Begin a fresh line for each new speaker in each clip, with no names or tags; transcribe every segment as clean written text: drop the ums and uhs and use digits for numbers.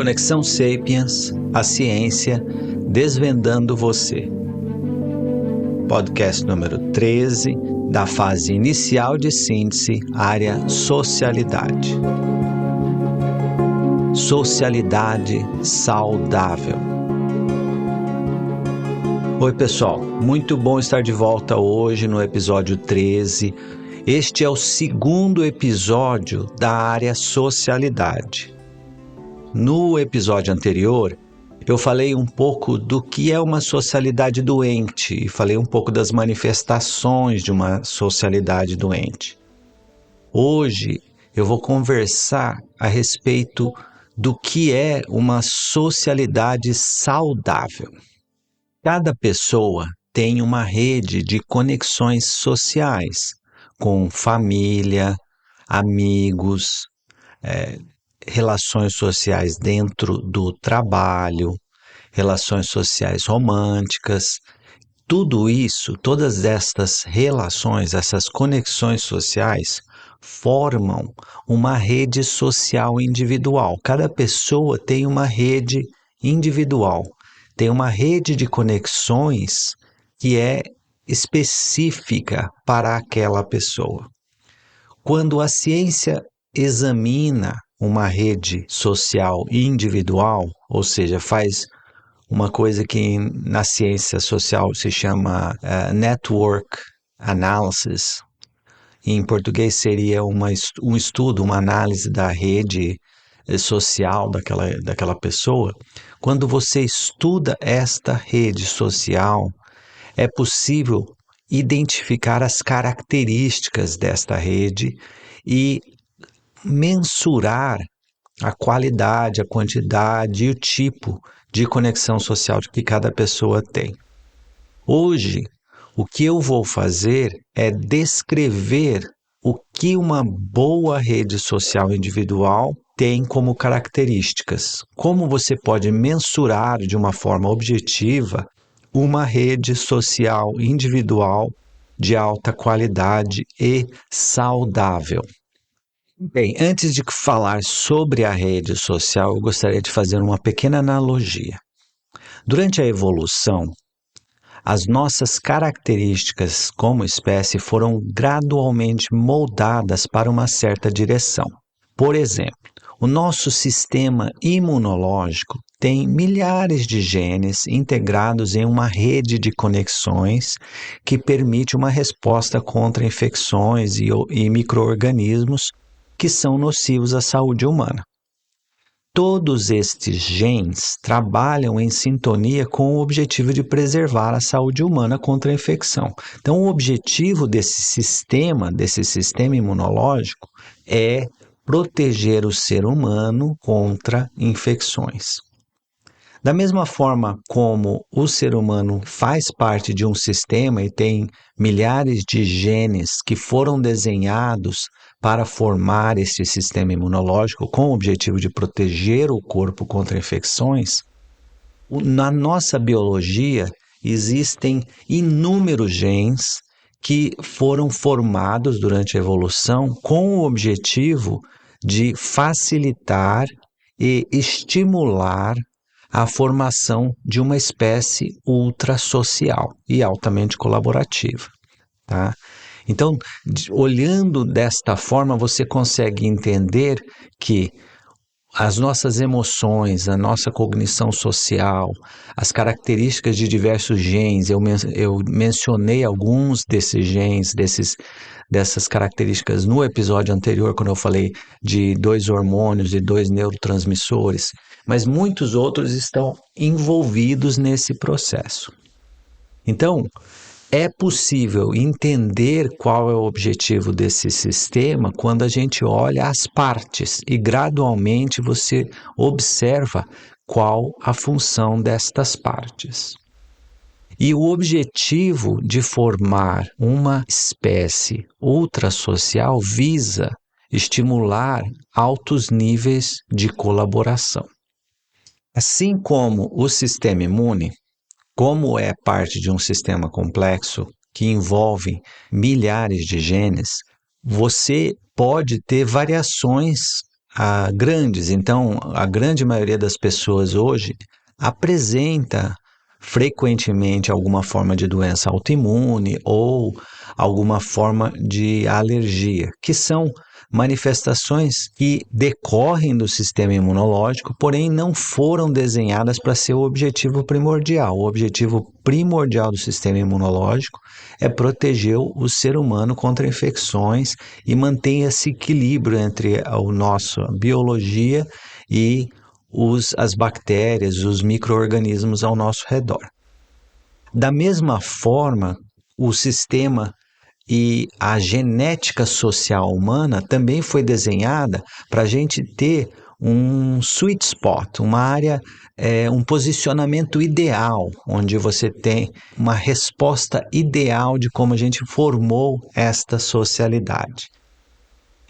Conexão Sapiens, a ciência desvendando você. Podcast número 13, da fase inicial de síntese, área socialidade. Socialidade saudável. Oi pessoal, muito bom estar de volta hoje no episódio 13. Este é o segundo episódio da área socialidade. No episódio anterior, eu falei um pouco do que é uma socialidade doente e falei um pouco das manifestações de uma socialidade doente. Hoje eu vou conversar a respeito do que é uma socialidade saudável. Cada pessoa tem uma rede de conexões sociais com família, amigos, relações sociais dentro do trabalho, relações sociais românticas. Tudo isso, todas estas relações, essas conexões sociais formam uma rede social individual. Cada pessoa tem uma rede individual, tem uma rede de conexões que é específica para aquela pessoa. Quando a ciência examina uma rede social individual, ou seja, faz uma coisa que na ciência social se chama network analysis. Em português seria um estudo, uma análise da rede social daquela pessoa. Quando você estuda esta rede social, é possível identificar as características desta rede e mensurar a qualidade, a quantidade e o tipo de conexão social que cada pessoa tem. Hoje, o que eu vou fazer é descrever o que uma boa rede social individual tem como características. Como você pode mensurar de uma forma objetiva uma rede social individual de alta qualidade e saudável. Bem, antes de falar sobre a rede social, eu gostaria de fazer uma pequena analogia. Durante a evolução, as nossas características como espécie foram gradualmente moldadas para uma certa direção. Por exemplo, o nosso sistema imunológico tem milhares de genes integrados em uma rede de conexões que permite uma resposta contra infecções e micro-organismos que são nocivos à saúde humana. Todos estes genes trabalham em sintonia com o objetivo de preservar a saúde humana contra a infecção. Então, o objetivo desse sistema imunológico, é proteger o ser humano contra infecções. Da mesma forma como o ser humano faz parte de um sistema e tem milhares de genes que foram desenhados para formar esse sistema imunológico com o objetivo de proteger o corpo contra infecções, na nossa biologia existem inúmeros genes que foram formados durante a evolução com o objetivo de facilitar e estimular a formação de uma espécie ultrasocial e altamente colaborativa, tá? Então, olhando desta forma, você consegue entender que as nossas emoções, a nossa cognição social, as características de diversos genes, eu mencionei alguns desses genes, dessas características no episódio anterior, quando eu falei de 2 hormônios e 2 neurotransmissores, mas muitos outros estão envolvidos nesse processo. Então, é possível entender qual é o objetivo desse sistema quando a gente olha as partes e gradualmente você observa qual a função destas partes. E o objetivo de formar uma espécie ultrasocial visa estimular altos níveis de colaboração. Assim como o sistema imune, como é parte de um sistema complexo que envolve milhares de genes, você pode ter variações grandes. Então, a grande maioria das pessoas hoje apresenta frequentemente alguma forma de doença autoimune ou alguma forma de alergia, que são manifestações que decorrem do sistema imunológico, porém não foram desenhadas para ser o objetivo primordial. O objetivo primordial do sistema imunológico é proteger o ser humano contra infecções e manter esse equilíbrio entre a nossa biologia e as bactérias, os micro-organismos ao nosso redor. Da mesma forma, o sistema e a genética social humana também foi desenhada para a gente ter um sweet spot, uma área, um posicionamento ideal, onde você tem uma resposta ideal de como a gente formou esta socialidade.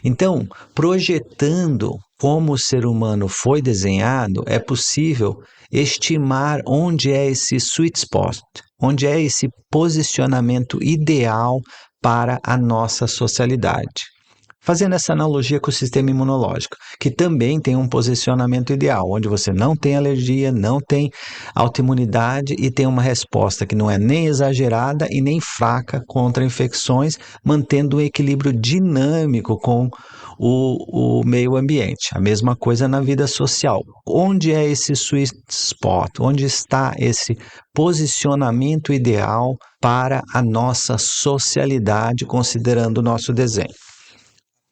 Então, projetando como o ser humano foi desenhado, é possível estimar onde é esse sweet spot, onde é esse posicionamento ideal para a nossa socialidade. Fazendo essa analogia com o sistema imunológico, que também tem um posicionamento ideal, onde você não tem alergia, não tem autoimunidade e tem uma resposta que não é nem exagerada e nem fraca contra infecções, mantendo um equilíbrio dinâmico com o meio ambiente. A mesma coisa na vida social. Onde é esse sweet spot? Onde está esse posicionamento ideal para a nossa socialidade, considerando o nosso desenho?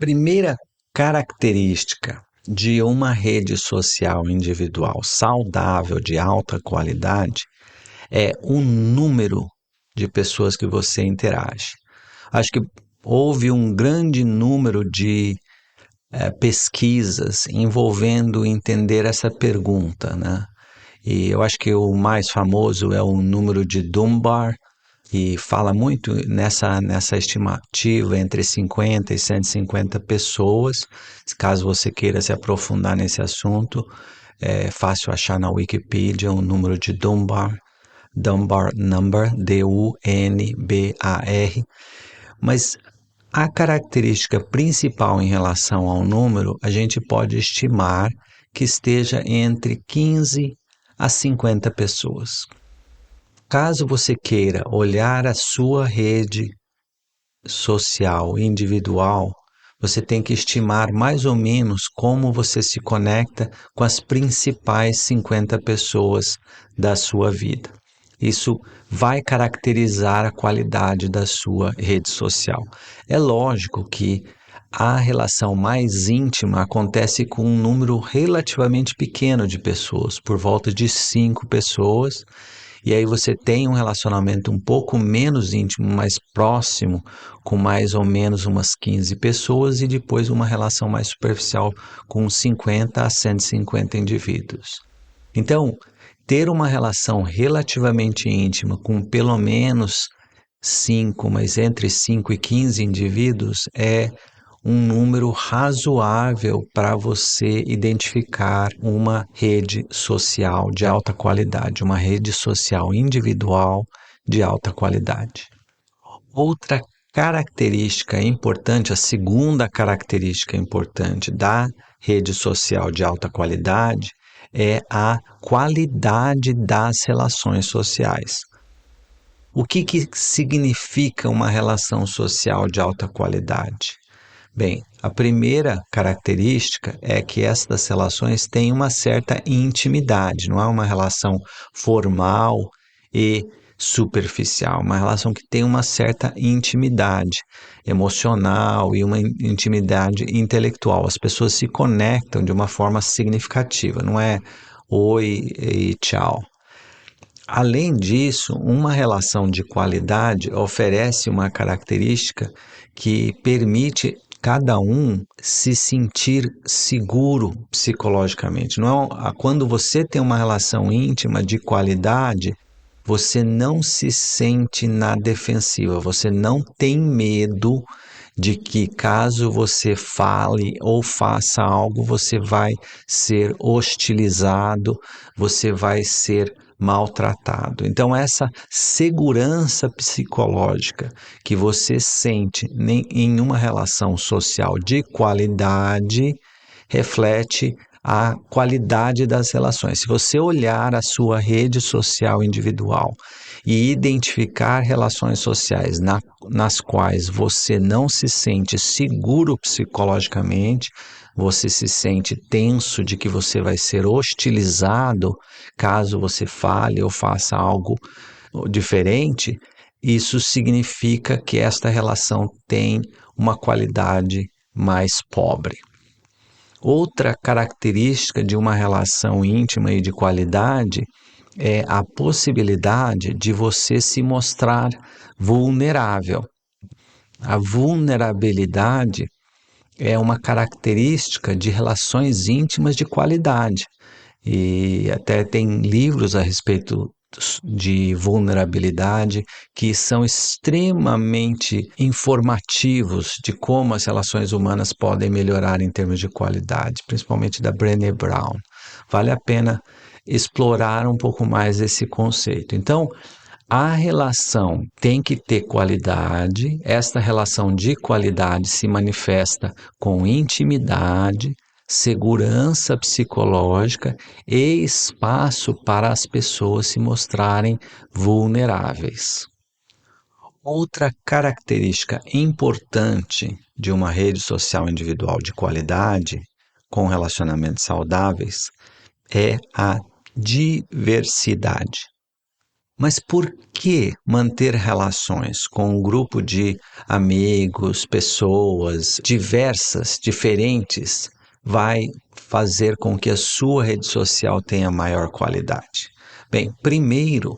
Primeira característica de uma rede social individual saudável, de alta qualidade, é o número de pessoas que você interage. Acho que houve um grande número de pesquisas envolvendo entender essa pergunta, né? E eu acho que o mais famoso é o número de Dunbar, e fala muito nessa estimativa entre 50 e 150 pessoas. Caso você queira se aprofundar nesse assunto, é fácil achar na Wikipedia o número de Dunbar Number, D-U-N-B-A-R. Mas a característica principal em relação ao número, a gente pode estimar que esteja entre 15 a 50 pessoas. Caso você queira olhar a sua rede social individual, você tem que estimar mais ou menos como você se conecta com as principais 50 pessoas da sua vida. Isso vai caracterizar a qualidade da sua rede social. É lógico que a relação mais íntima acontece com um número relativamente pequeno de pessoas, por volta de 5 pessoas, e aí você tem um relacionamento um pouco menos íntimo, mais próximo, com mais ou menos umas 15 pessoas, e depois uma relação mais superficial com 50 a 150 indivíduos. Então, ter uma relação relativamente íntima com pelo menos 5, mas entre 5 e 15 indivíduos é um número razoável para você identificar uma rede social de alta qualidade, uma rede social individual de alta qualidade. Outra característica importante, a segunda característica importante da rede social de alta qualidade é a qualidade das relações sociais. O que significa uma relação social de alta qualidade? Bem, a primeira característica é que estas relações têm uma certa intimidade, não é uma relação formal e superficial, uma relação que tem uma certa intimidade emocional e uma intimidade intelectual. As pessoas se conectam de uma forma significativa, não é oi e tchau. Além disso, uma relação de qualidade oferece uma característica que permite cada um se sentir seguro psicologicamente. Não é, quando você tem uma relação íntima de qualidade, você não se sente na defensiva, você não tem medo de que caso você fale ou faça algo, você vai ser hostilizado, você vai ser maltratado. Então, essa segurança psicológica que você sente em uma relação social de qualidade reflete a qualidade das relações. Se você olhar a sua rede social individual e identificar relações sociais nas quais você não se sente seguro psicologicamente, você se sente tenso de que você vai ser hostilizado caso você fale ou faça algo diferente, isso significa que esta relação tem uma qualidade mais pobre. Outra característica de uma relação íntima e de qualidade é a possibilidade de você se mostrar vulnerável. A vulnerabilidade é uma característica de relações íntimas de qualidade. E até tem livros a respeito de vulnerabilidade que são extremamente informativos de como as relações humanas podem melhorar em termos de qualidade, principalmente da Brené Brown. Vale a pena explorar um pouco mais esse conceito. Então, a relação tem que ter qualidade, esta relação de qualidade se manifesta com intimidade, segurança psicológica e espaço para as pessoas se mostrarem vulneráveis. Outra característica importante de uma rede social individual de qualidade, com relacionamentos saudáveis, é a diversidade. Mas por que manter relações com um grupo de amigos, pessoas diversas, diferentes, vai fazer com que a sua rede social tenha maior qualidade? Bem, primeiro,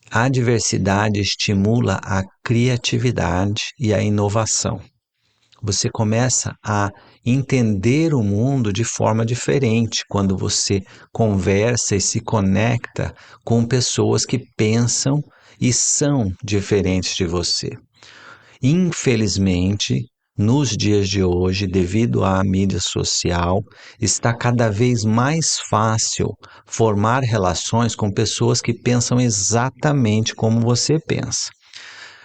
a diversidade estimula a criatividade e a inovação. Você começa a entender o mundo de forma diferente quando você conversa e se conecta com pessoas que pensam e são diferentes de você. Infelizmente, nos dias de hoje, devido à mídia social, está cada vez mais fácil formar relações com pessoas que pensam exatamente como você pensa,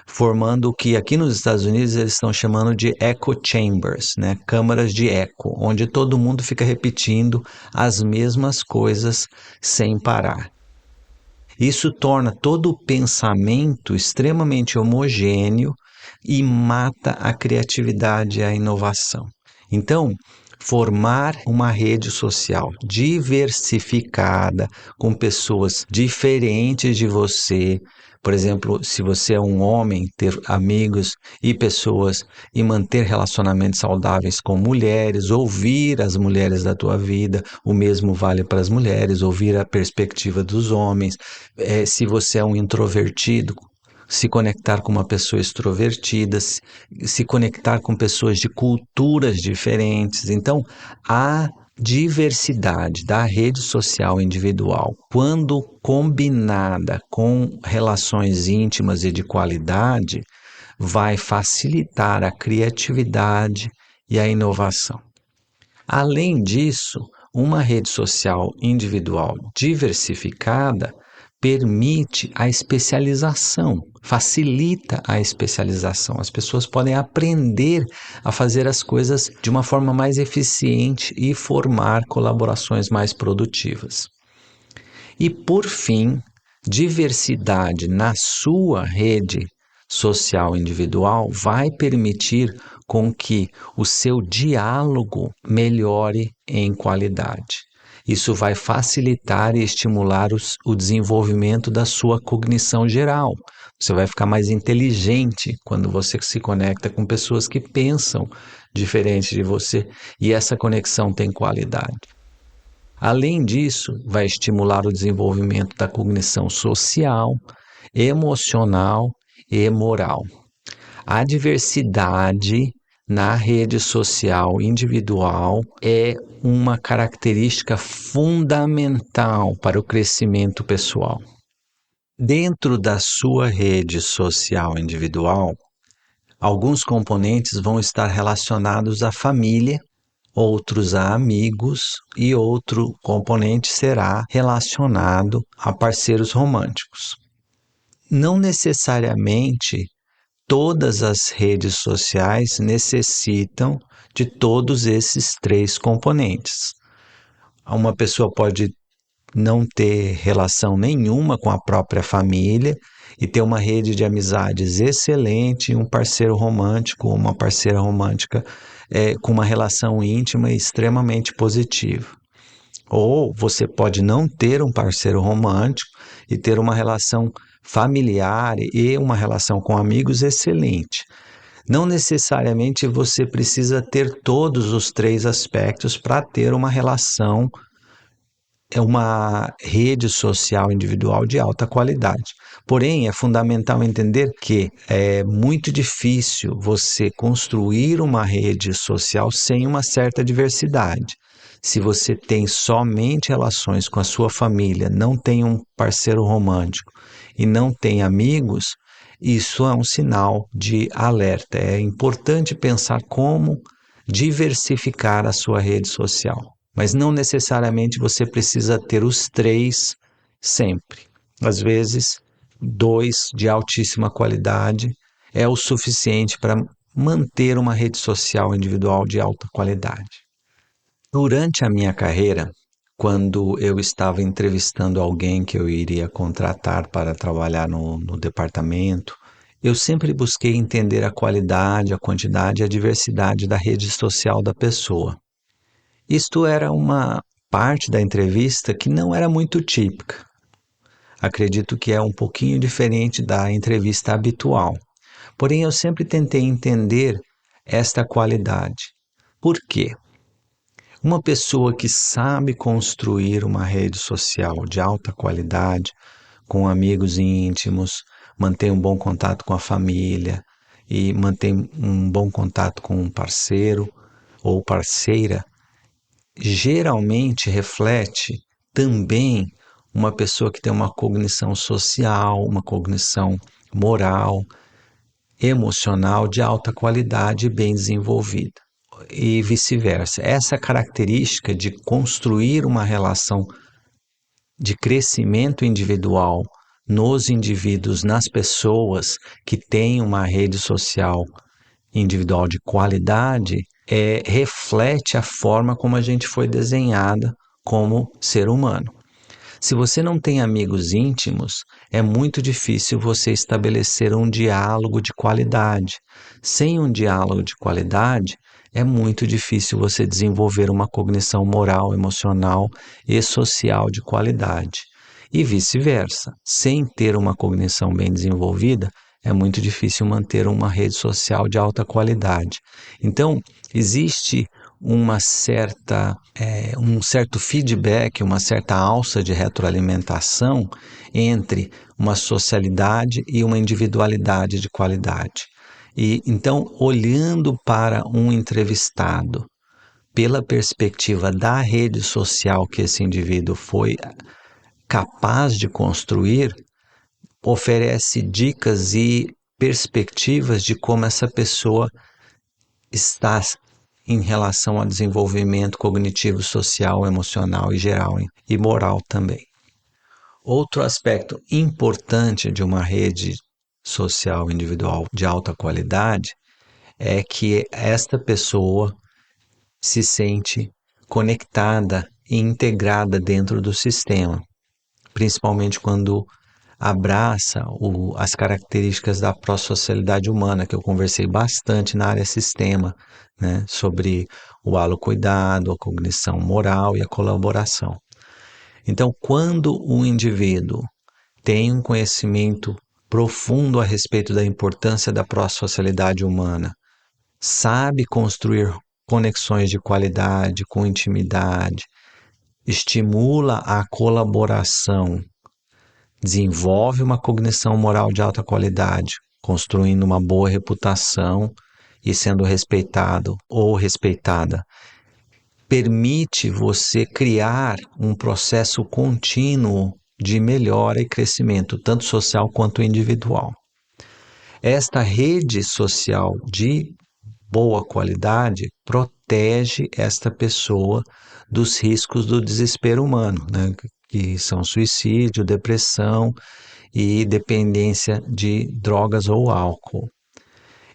formando o que aqui nos Estados Unidos eles estão chamando de echo chambers, né? Câmaras de eco, onde todo mundo fica repetindo as mesmas coisas sem parar. Isso torna todo o pensamento extremamente homogêneo e mata a criatividade e a inovação. Então, formar uma rede social diversificada, com pessoas diferentes de você. Por exemplo, se você é um homem, ter amigos e pessoas e manter relacionamentos saudáveis com mulheres, ouvir as mulheres da tua vida, o mesmo vale para as mulheres, ouvir a perspectiva dos homens. Se você é um introvertido, se conectar com uma pessoa extrovertida, se conectar com pessoas de culturas diferentes. Então, a diversidade da rede social individual, quando combinada com relações íntimas e de qualidade, vai facilitar a criatividade e a inovação. Além disso, uma rede social individual diversificada permite a especialização, facilita a especialização. As pessoas podem aprender a fazer as coisas de uma forma mais eficiente e formar colaborações mais produtivas. E, por fim, diversidade na sua rede social individual vai permitir com que o seu diálogo melhore em qualidade. Isso vai facilitar e estimular o desenvolvimento da sua cognição geral. Você vai ficar mais inteligente quando você se conecta com pessoas que pensam diferente de você e essa conexão tem qualidade. Além disso, vai estimular o desenvolvimento da cognição social, emocional e moral. A diversidade na rede social individual é uma característica fundamental para o crescimento pessoal. Dentro da sua rede social individual, alguns componentes vão estar relacionados à família, outros a amigos e outro componente será relacionado a parceiros românticos. Não necessariamente todas as redes sociais necessitam de todos esses três componentes. Uma pessoa pode não ter relação nenhuma com a própria família e ter uma rede de amizades excelente, um parceiro romântico, uma parceira romântica com uma relação íntima e extremamente positiva. Ou você pode não ter um parceiro romântico e ter uma relação familiar e uma relação com amigos excelente. Não necessariamente você precisa ter todos os três aspectos para ter uma relação, uma rede social individual de alta qualidade. Porém, é fundamental entender que é muito difícil você construir uma rede social sem uma certa diversidade. Se você tem somente relações com a sua família, não tem um parceiro romântico e não tem amigos, isso é um sinal de alerta. É importante pensar como diversificar a sua rede social. Mas não necessariamente você precisa ter os três sempre. Às vezes, dois de altíssima qualidade é o suficiente para manter uma rede social individual de alta qualidade. Durante a minha carreira, quando eu estava entrevistando alguém que eu iria contratar para trabalhar no departamento, eu sempre busquei entender a qualidade, a quantidade e a diversidade da rede social da pessoa. Isto era uma parte da entrevista que não era muito típica. Acredito que é um pouquinho diferente da entrevista habitual. Porém, eu sempre tentei entender esta qualidade. Por quê? Uma pessoa que sabe construir uma rede social de alta qualidade, com amigos íntimos, mantém um bom contato com a família e mantém um bom contato com um parceiro ou parceira, geralmente reflete também uma pessoa que tem uma cognição social, uma cognição moral, emocional de alta qualidade e bem desenvolvida. E vice-versa. Essa característica de construir uma relação de crescimento individual nos indivíduos, nas pessoas que têm uma rede social individual de qualidade, reflete a forma como a gente foi desenhada como ser humano. Se você não tem amigos íntimos, é muito difícil você estabelecer um diálogo de qualidade. Sem um diálogo de qualidade, é muito difícil você desenvolver uma cognição moral, emocional e social de qualidade. E vice-versa. Sem ter uma cognição bem desenvolvida, é muito difícil manter uma rede social de alta qualidade. Então, existe um certo feedback, uma certa alça de retroalimentação entre uma socialidade e uma individualidade de qualidade. E então, olhando para um entrevistado pela perspectiva da rede social que esse indivíduo foi capaz de construir, oferece dicas e perspectivas de como essa pessoa está em relação ao desenvolvimento cognitivo, social, emocional e geral e moral também. Outro aspecto importante de uma rede social individual de alta qualidade é que esta pessoa se sente conectada e integrada dentro do sistema, principalmente quando abraça as características da pró-socialidade humana, que eu conversei bastante na área sistema, né, sobre o halo-cuidado, a cognição moral e a colaboração. Então, quando o indivíduo tem um conhecimento profundo a respeito da importância da pró-socialidade humana, sabe construir conexões de qualidade com intimidade, estimula a colaboração, desenvolve uma cognição moral de alta qualidade, construindo uma boa reputação e sendo respeitado ou respeitada, permite você criar um processo contínuo de melhora e crescimento, tanto social quanto individual. Esta rede social de boa qualidade protege esta pessoa dos riscos do desespero humano, né? Que são suicídio, depressão e dependência de drogas ou álcool.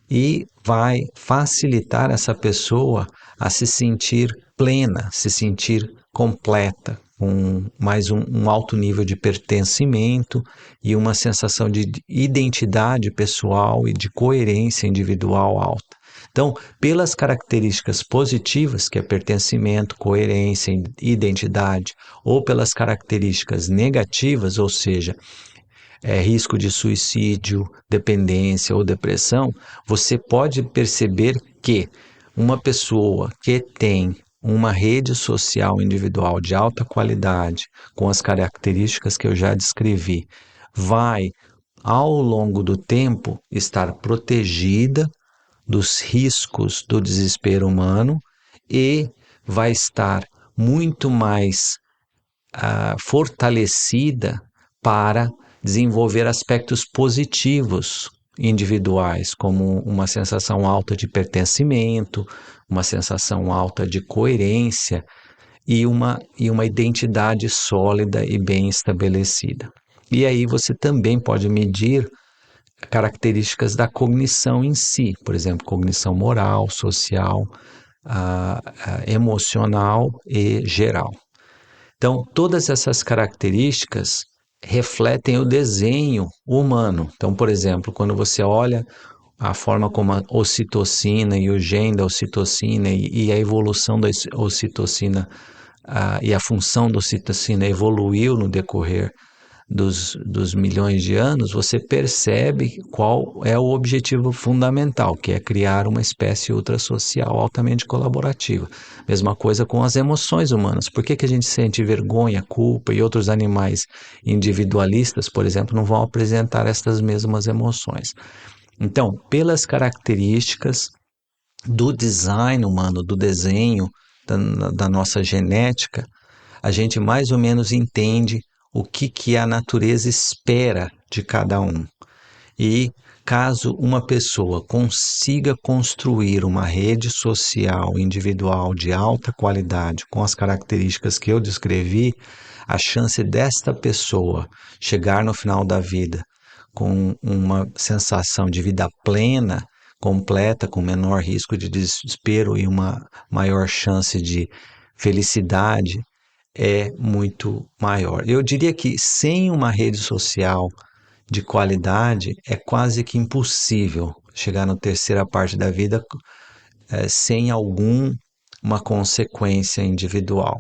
e vai facilitar essa pessoa a se sentir plena, se sentir completa, com mais um alto nível de pertencimento e uma sensação de identidade pessoal e de coerência individual alta. Então, pelas características positivas, que é pertencimento, coerência, identidade, ou pelas características negativas, ou seja, risco de suicídio, dependência ou depressão, você pode perceber que uma pessoa que tem uma rede social individual de alta qualidade, com as características que eu já descrevi, vai, ao longo do tempo, estar protegida dos riscos do desespero humano e vai estar muito mais fortalecida para desenvolver aspectos positivos individuais, como uma sensação alta de pertencimento, uma sensação alta de coerência e uma identidade sólida e bem estabelecida. E aí você também pode medir características da cognição em si, por exemplo, cognição moral, social, emocional e geral. Então, todas essas características refletem o desenho humano. Então, por exemplo, quando você olha a forma como a ocitocina e o gene da ocitocina e a evolução da ocitocina e a função da ocitocina evoluiu no decorrer dos milhões de anos, você percebe qual é o objetivo fundamental, que é criar uma espécie ultrasocial altamente colaborativa. Mesma coisa com as emoções humanas. Por que a gente sente vergonha, culpa e outros animais individualistas, por exemplo, não vão apresentar estas mesmas emoções? Então, pelas características do design humano, do desenho da nossa genética, a gente mais ou menos entende o que a natureza espera de cada um. E caso uma pessoa consiga construir uma rede social individual de alta qualidade com as características que eu descrevi, a chance desta pessoa chegar no final da vida com uma sensação de vida plena, completa, com menor risco de desespero e uma maior chance de felicidade, é muito maior. Eu diria que sem uma rede social de qualidade é quase que impossível chegar na terceira parte da vida sem alguma consequência individual.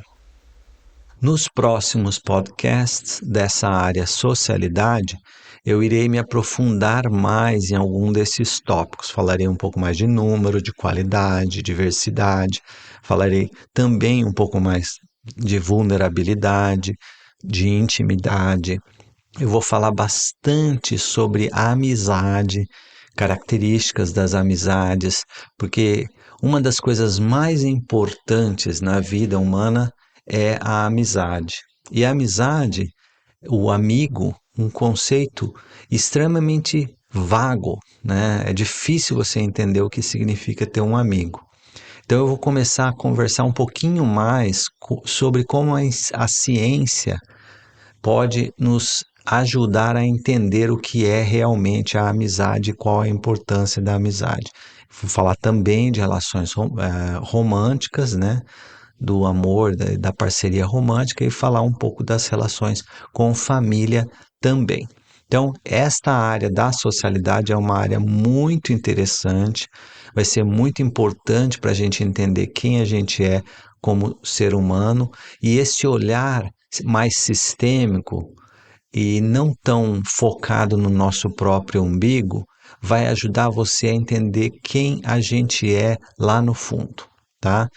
Nos próximos podcasts dessa área socialidade, eu irei me aprofundar mais em algum desses tópicos. Falarei um pouco mais de número, de qualidade, diversidade. Falarei também um pouco mais de vulnerabilidade, de intimidade. Eu vou falar bastante sobre a amizade, características das amizades, porque uma das coisas mais importantes na vida humana é a amizade. E a amizade, o amigo, um conceito extremamente vago, né? É difícil você entender o que significa ter um amigo. Então eu vou começar a conversar um pouquinho mais sobre como a ciência pode nos ajudar a entender o que é realmente a amizade e qual a importância da amizade. Vou falar também de relações românticas, né? Do amor, da parceria romântica e falar um pouco das relações com família também. Então, esta área da socialidade é uma área muito interessante, vai ser muito importante para a gente entender quem a gente é como ser humano e esse olhar mais sistêmico e não tão focado no nosso próprio umbigo vai ajudar você a entender quem a gente é lá no fundo, tá?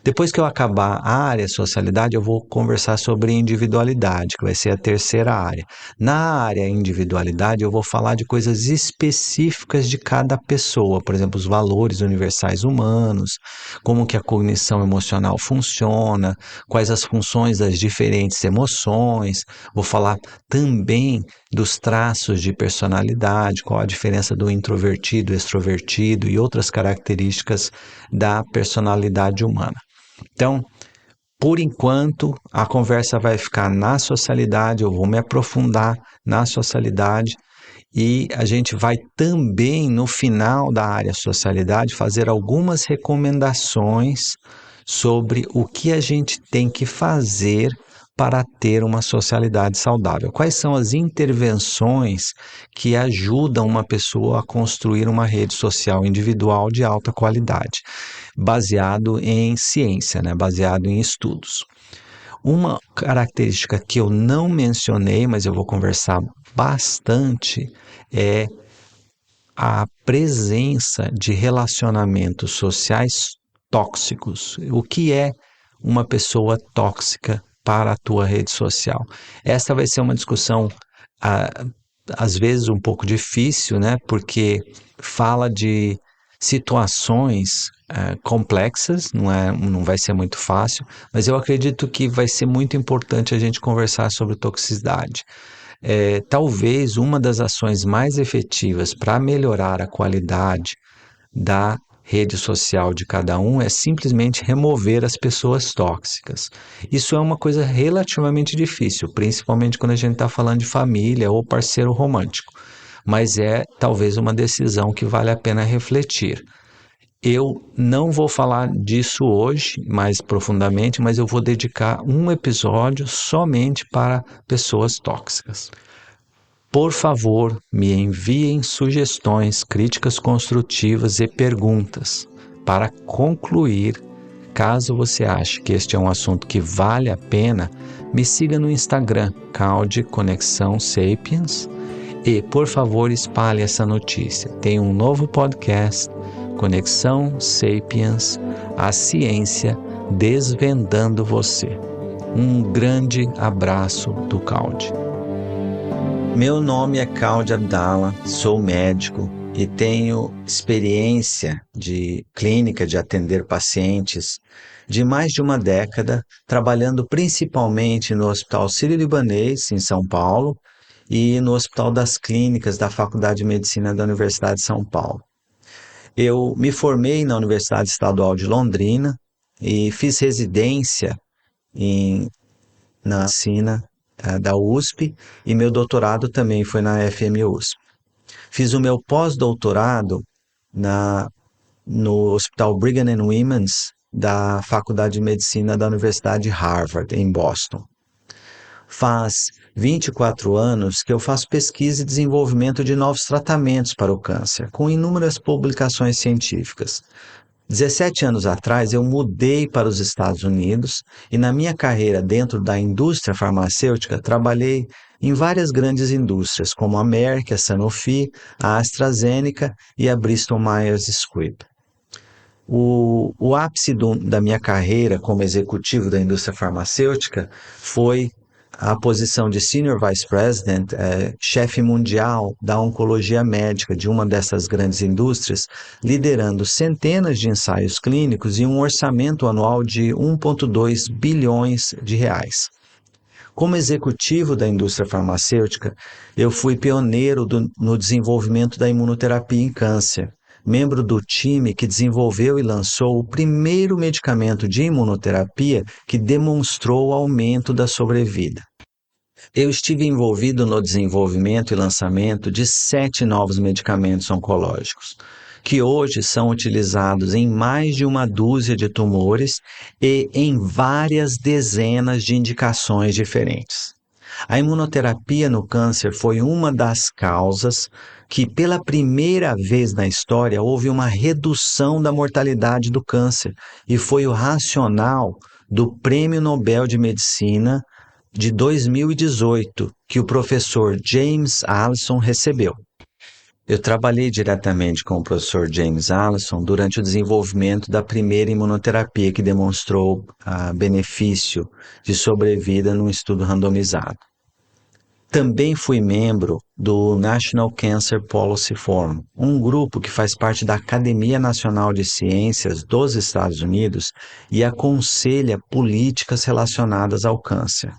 Depois que eu acabar a área socialidade, eu vou conversar sobre individualidade, que vai ser a terceira área. Na área individualidade, eu vou falar de coisas específicas de cada pessoa, por exemplo, os valores universais humanos, como que a cognição emocional funciona, quais as funções das diferentes emoções. Vou falar também dos traços de personalidade, qual a diferença do introvertido, extrovertido e outras características da personalidade humana. Então, por enquanto, a conversa vai ficar na socialidade, eu vou me aprofundar na socialidade E a gente vai também, no final da área socialidade, fazer algumas recomendações sobre o que a gente tem que fazer para ter uma socialidade saudável. Quais são as intervenções que ajudam uma pessoa a construir uma rede social individual de alta qualidade, baseado em ciência, né? Baseado em estudos. Uma característica que eu não mencionei, mas eu vou conversar bastante, é a presença de relacionamentos sociais tóxicos. O que é uma pessoa tóxica para a tua rede social? Esta vai ser uma discussão, às vezes, um pouco difícil, né? Porque fala de situações complexas, não vai ser muito fácil, mas eu acredito que vai ser muito importante a gente conversar sobre toxicidade. Talvez uma das ações mais efetivas para melhorar a qualidade da rede social de cada um é simplesmente remover as pessoas tóxicas. Isso é uma coisa relativamente difícil, principalmente quando a gente está falando de família ou parceiro romântico, mas é talvez uma decisão que vale a pena refletir. Eu não vou falar disso hoje mais profundamente, mas eu vou dedicar um episódio somente para pessoas tóxicas. Por favor, me enviem sugestões, críticas construtivas e perguntas. Para concluir, caso você ache que este é um assunto que vale a pena, me siga no Instagram, Calde Conexão Sapiens, e, por favor, espalhe essa notícia. Tem um novo podcast, Conexão Sapiens, a ciência desvendando você. Um grande abraço do Calde. Meu nome é Calde Abdala, sou médico e tenho experiência de clínica de atender pacientes de mais de uma década, trabalhando principalmente no Hospital Sírio-Libanês, em São Paulo, e no Hospital das Clínicas da Faculdade de Medicina da Universidade de São Paulo. Eu me formei na Universidade Estadual de Londrina e fiz residência na medicina da USP, e meu doutorado também foi na FMUSP. Fiz o meu pós-doutorado no Hospital Brigham and Women's da Faculdade de Medicina da Universidade de Harvard, em Boston. Faz 24 anos que eu faço pesquisa e desenvolvimento de novos tratamentos para o câncer, com inúmeras publicações científicas. 17 anos atrás, eu mudei para os Estados Unidos e, na minha carreira dentro da indústria farmacêutica, trabalhei em várias grandes indústrias, como a Merck, a Sanofi, a AstraZeneca e a Bristol Myers Squibb. O ápice da minha carreira como executivo da indústria farmacêutica foi a posição de Senior Vice President, chefe mundial da oncologia médica de uma dessas grandes indústrias, liderando centenas de ensaios clínicos e um orçamento anual de 1,2 bilhões de reais. Como executivo da indústria farmacêutica, eu fui pioneiro no desenvolvimento da imunoterapia em câncer, membro do time que desenvolveu e lançou o primeiro medicamento de imunoterapia que demonstrou o aumento da sobrevida. Eu estive envolvido no desenvolvimento e lançamento de 7 novos medicamentos oncológicos, que hoje são utilizados em mais de uma dúzia de tumores e em várias dezenas de indicações diferentes. A imunoterapia no câncer foi uma das causas que, pela primeira vez na história, houve uma redução da mortalidade do câncer, e foi o racional do Prêmio Nobel de Medicina de 2018 que o professor James Allison recebeu. Eu trabalhei diretamente com o professor James Allison durante o desenvolvimento da primeira imunoterapia que demonstrou benefício de sobrevida num estudo randomizado. Também fui membro do National Cancer Policy Forum, um grupo que faz parte da Academia Nacional de Ciências dos Estados Unidos e aconselha políticas relacionadas ao câncer.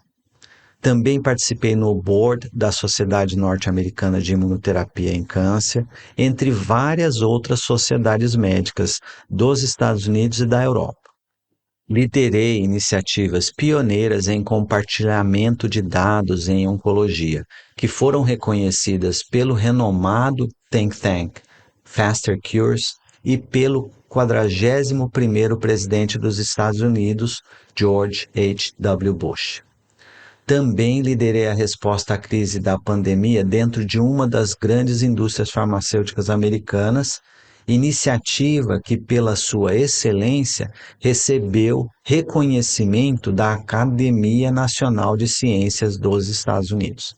Também participei no board da Sociedade Norte-Americana de Imunoterapia em Câncer, entre várias outras sociedades médicas dos Estados Unidos e da Europa. Liderei iniciativas pioneiras em compartilhamento de dados em oncologia, que foram reconhecidas pelo renomado think tank Faster Cures e pelo 41º presidente dos Estados Unidos, George H. W. Bush. Também liderei a resposta à crise da pandemia dentro de uma das grandes indústrias farmacêuticas americanas, iniciativa que, pela sua excelência, recebeu reconhecimento da Academia Nacional de Ciências dos Estados Unidos.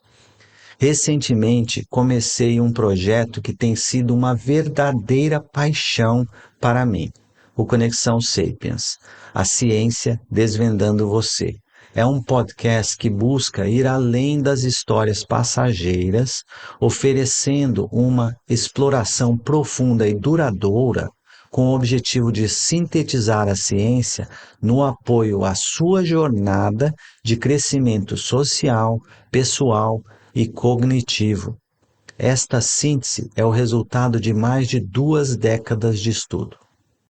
Recentemente, comecei um projeto que tem sido uma verdadeira paixão para mim, o Conexão Sapiens, a ciência desvendando você. É um podcast que busca ir além das histórias passageiras, oferecendo uma exploração profunda e duradoura com o objetivo de sintetizar a ciência no apoio à sua jornada de crescimento social, pessoal e cognitivo. Esta síntese é o resultado de mais de 2 décadas de estudo.